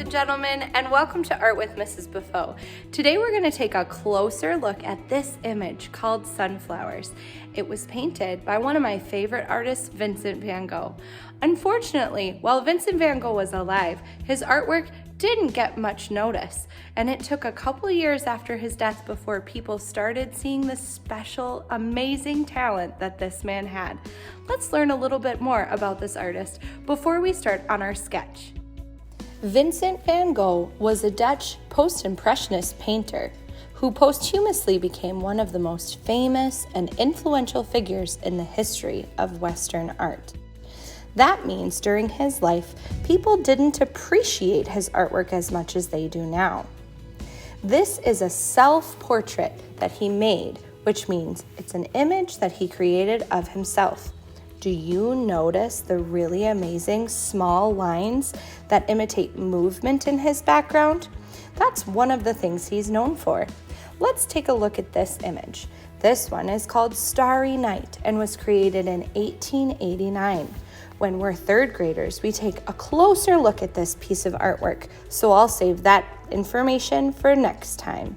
and gentlemen, and welcome to Art with Mrs. Beaufeaux. Today we're going to take a closer look at this image called Sunflowers. It was painted by one of my favorite artists, Vincent van Gogh. Unfortunately, while Vincent van Gogh was alive, his artwork didn't get much notice, and it took a couple years after his death before people started seeing the special, amazing talent that this man had. Let's learn a little bit more about this artist before we start on our sketch. Vincent van Gogh was a Dutch post-impressionist painter who posthumously became one of the most famous and influential figures in the history of Western art. That means during his life, people didn't appreciate his artwork as much as they do now. This is a self-portrait that he made, which means it's an image that he created of himself. Do you notice the really amazing small lines that imitate movement in his background? That's one of the things he's known for. Let's take a look at this image. This one is called Starry Night and was created in 1889. When we're third graders, we take a closer look at this piece of artwork, so I'll save that information for next time.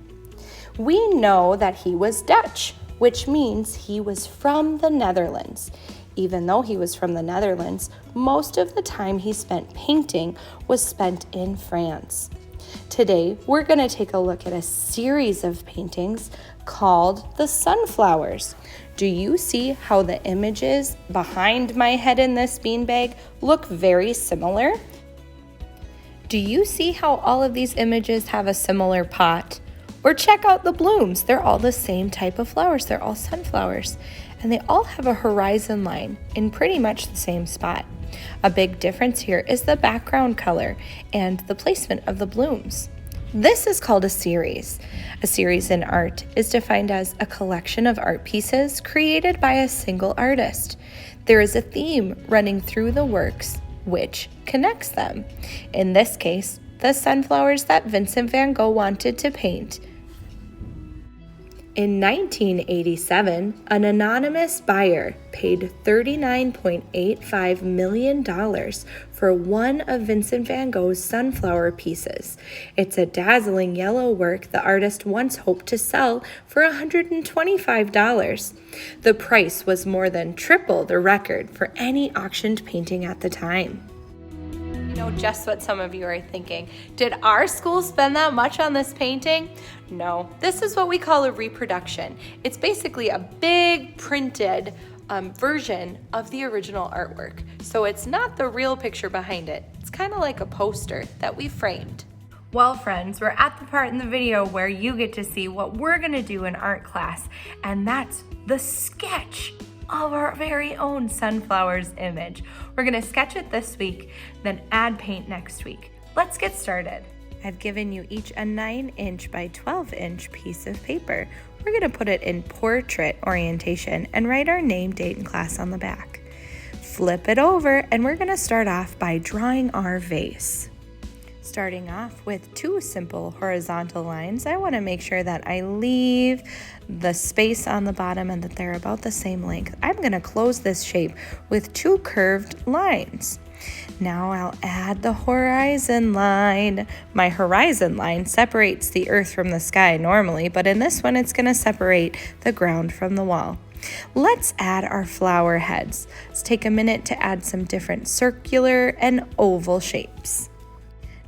We know that he was Dutch, which means he was from the Netherlands. Even though he was from the Netherlands, most of the time he spent painting was spent in France. Today, we're going to take a look at a series of paintings called the Sunflowers. Do you see how the images behind my head in this beanbag look very similar? Do you see how all of these images have a similar pot? Or check out the blooms. They're all the same type of flowers. They're all sunflowers. And they all have a horizon line in pretty much the same spot. A big difference here is the background color and the placement of the blooms. This is called a series. A series in art is defined as a collection of art pieces created by a single artist. There is a theme running through the works which connects them. In this case, the sunflowers that Vincent van Gogh wanted to paint. In 1987, an anonymous buyer paid $39.85 million for one of Vincent van Gogh's sunflower pieces. It's a dazzling yellow work the artist once hoped to sell for $125. The price was more than triple the record for any auctioned painting at the time. You know just what some of you are thinking. Did our school spend that much on this painting? No, this is what we call a reproduction. It's basically a big printed version of the original artwork. So it's not the real picture behind it. It's kind of like a poster that we framed. Well, friends, we're at the part in the video where you get to see what we're gonna do in art class, and that's the sketch of our very own sunflowers image. We're gonna sketch it this week, then add paint next week. Let's get started. I've given you each a 9-inch by 12-inch piece of paper. We're gonna put it in portrait orientation and write our name, date, and class on the back. Flip it over, and we're gonna start off by drawing our vase. Starting off with 2 simple horizontal lines, I want to make sure that I leave the space on the bottom and that they're about the same length. I'm going to close this shape with 2 curved lines. Now I'll add the horizon line. My horizon line separates the earth from the sky normally, but in this one it's going to separate the ground from the wall. Let's add our flower heads. Let's take a minute to add some different circular and oval shapes.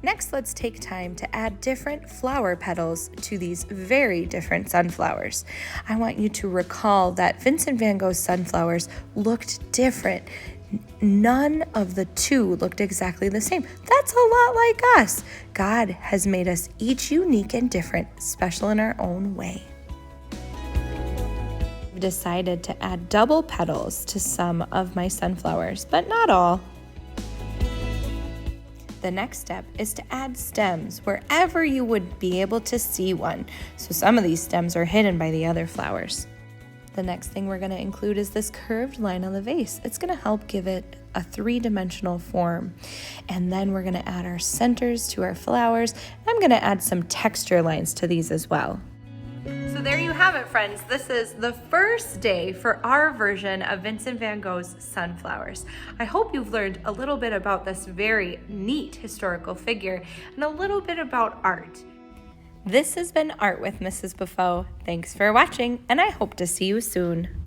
Next, let's take time to add different flower petals to these very different sunflowers. I want you to recall that Vincent van Gogh's sunflowers looked different. None of the 2 looked exactly the same. That's a lot like us. God has made us each unique and different, special in our own way. I've decided to add double petals to some of my sunflowers, but not all. The next step is to add stems wherever you would be able to see one. So some of these stems are hidden by the other flowers. The next thing we're going to include is this curved line on the vase. It's going to help give it a 3-dimensional form. And then we're going to add our centers to our flowers. I'm going to add some texture lines to these as well. So there you have it, friends. This is the first day for our version of Vincent van Gogh's Sunflowers. I hope you've learned a little bit about this very neat historical figure and a little bit about art. This has been Art with Mrs. Beaufeaux. Thanks for watching, and I hope to see you soon.